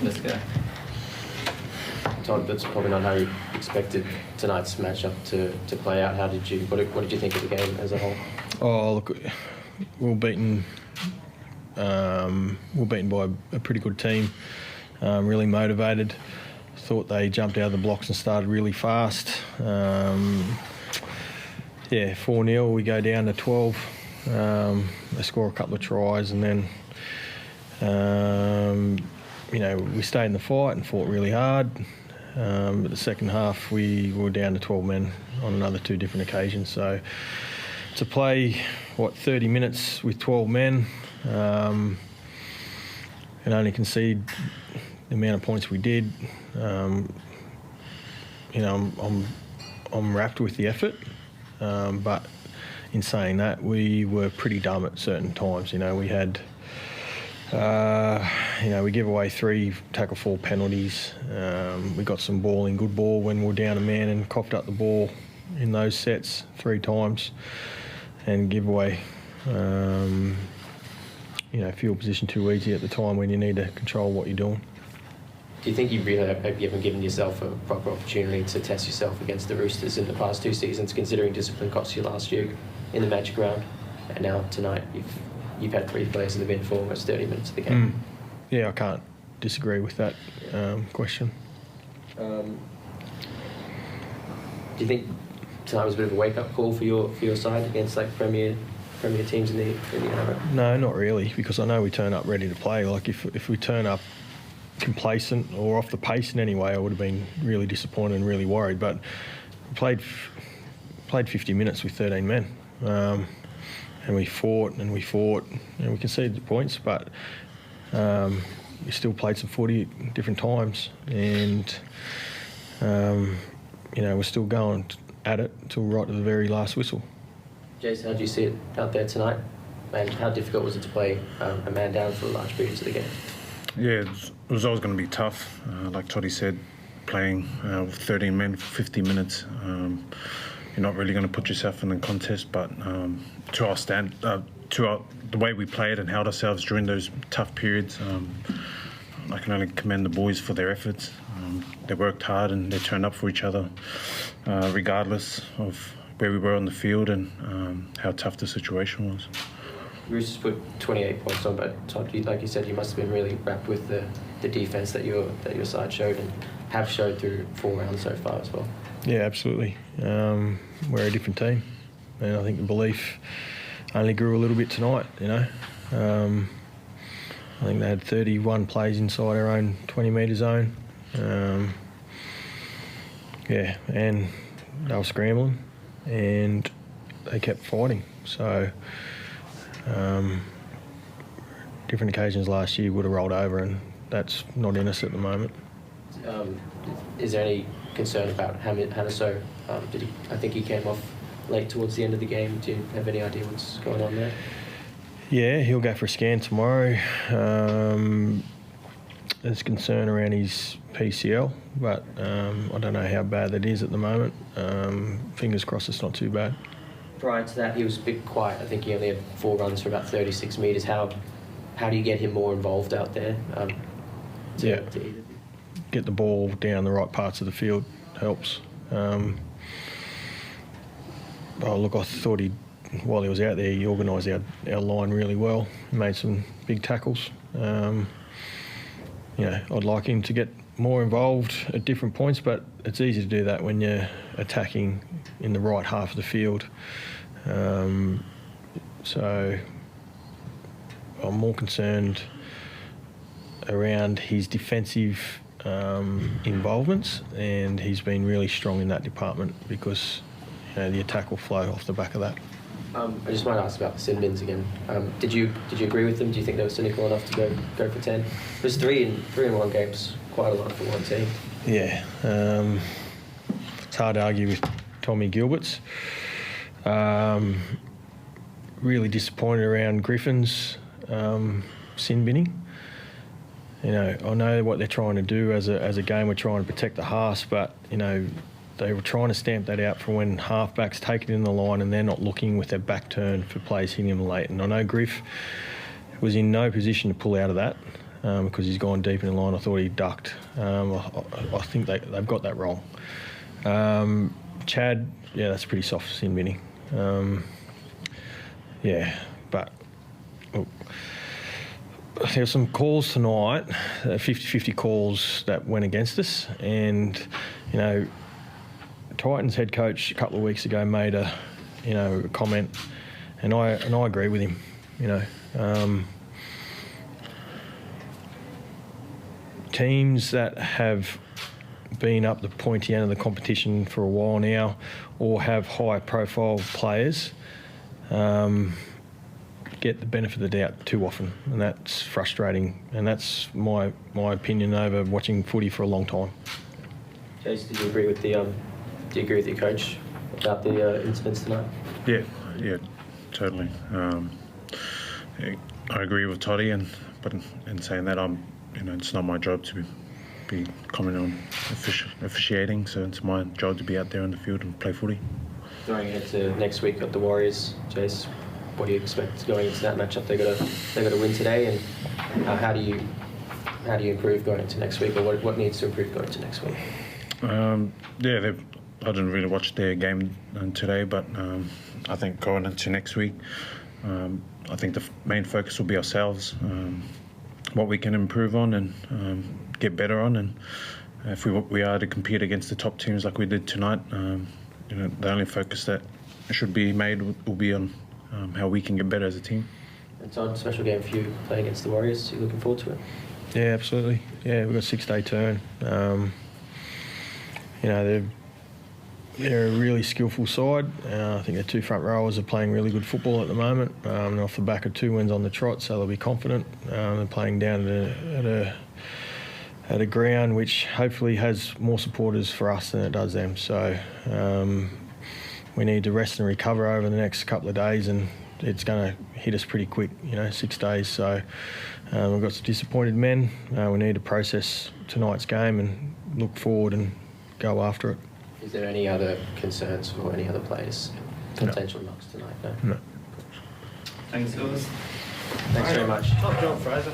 Let's go. Todd, that's probably not how you expected tonight's matchup to play out. What did you think of the game as a whole? Oh, look, we were beaten by a pretty good team, really motivated. Thought they jumped out of the blocks and started really fast. 4-0, we go down to 12. They score a couple of tries and then, we stayed in the fight and fought really hard. But the second half, we were down to 12 men on another 2 different occasions. So to play, 30 minutes with 12 men and only concede the amount of points we did, I'm wrapped with the effort. But in saying that, we were pretty dumb at certain times. We had, we give away 3 tackle 4 penalties. We got some good ball when we were down a man and coughed up the ball in those sets 3 times and give away, field position too easy at the time when you need to control what you're doing. Do you think you haven't given yourself a proper opportunity to test yourself against the Roosters in the past 2 seasons, considering discipline cost you last year in the Magic round, and now tonight you've had 3 players that have been for almost 30 minutes of the game? Yeah, I can't disagree with that question. Do you think tonight was a bit of a wake-up call for your side against premier teams in the NRL? No, not really, because I know we turn up ready to play. Like if we turn up complacent or off the pace in any way, I would have been really disappointed and really worried. But we played 50 minutes with 13 men, and we fought and we conceded the points, but we still played some footy at different times, and we're still going at it until right to the very last whistle. Jason, how did you see it out there tonight, and how difficult was it to play a man down for large periods of the game? Yeah, it was always going to be tough. Like Toddy said, playing with 13 men for 50 minutes, you're not really going to put yourself in a contest. But the way we played and held ourselves during those tough periods, I can only commend the boys for their efforts. They worked hard and they turned up for each other, regardless of where we were on the field and how tough the situation was. Roosters put 28 points on, but Todd, like you said, you must have been really wrapped with the defence that your side showed and have showed through 4 rounds so far as well. Yeah, absolutely. We're a different team, and I think the belief only grew a little bit tonight. I think they had 31 plays inside our own 20-metre zone. And they were scrambling, and they kept fighting. So. Different occasions last year would have rolled over, and that's not in us at the moment. Is there any concern about Hanaso? I think he came off late towards the end of the game. Do you have any idea what's going on there? Yeah, he'll go for a scan tomorrow. There's concern around his PCL, but I don't know how bad that is at the moment. Fingers crossed it's not too bad. Prior to that, he was a bit quiet. I think he only had 4 runs for about 36 metres. How do you get him more involved out there? Get the ball down the right parts of the field helps. I thought while he was out there, he organised our line really well. He made some big tackles. I'd like him to get more involved at different points, but it's easy to do that when you're attacking in the right half of the field. So I'm more concerned around his defensive involvements, and he's been really strong in that department because the attack will flow off the back of that. I just want to ask about the sin bins again. Did you agree with them? Do you think they were cynical enough to go for 10? There's 3 in 1 game's quite a lot for one team. Yeah, it's hard to argue with Tommy Gilbert's. Really disappointed around Griffin's sin binning. I know what they're trying to do as a game. We're trying to protect the halves, but they were trying to stamp that out for when halfbacks take it in the line and they're not looking with their back turned for plays hitting them late. And I know Griff was in no position to pull out of that. because he's gone deep in the line. I thought he ducked. I think they've got that wrong. Chad, yeah, that's pretty soft sin binning. Yeah, but look, there were some calls tonight, 50-50 calls that went against us, and you know, Titans head coach a couple of weeks ago made a comment, and I agree with him. You know, teams that have been up the pointy end of the competition for a while now, or have high-profile players, get the benefit of the doubt too often, and that's frustrating. And that's my opinion over watching footy for a long time. Jace, do you agree with your coach about the incidents tonight? Yeah, totally. I agree with Toddy, but in saying that, it's not my job to be commenting on officiating, so it's my job to be out there on the field and play footy. Going ahead to next week at the Warriors, Jace, what do you expect going into that matchup? They got to win today, and how do you improve going into next week, or what needs to improve going into next week? I didn't really watch their game today, but I think going into next week, I think the main focus will be ourselves, what we can improve on and get better on, and if we are to compete against the top teams like we did tonight, the only focus that should be made will be on how we can get better as a team. And Todd, special game for you playing against the Warriors. Are you looking forward to it? Yeah, absolutely. Yeah, we've got a 6-day turn. They're a really skillful side. I think their two front rowers are playing really good football at the moment. Off the back of 2 wins on the trot, so they'll be confident. They're playing down at a ground which hopefully has more supporters for us than it does them. So we need to rest and recover over the next couple of days, and it's going to hit us pretty quick. 6 days. So we've got some disappointed men. We need to process tonight's game and look forward and go after it. Is there any other concerns for any other players? Potential knocks tonight? No. Thanks, Lewis. Thanks very much. Top job, Fraser.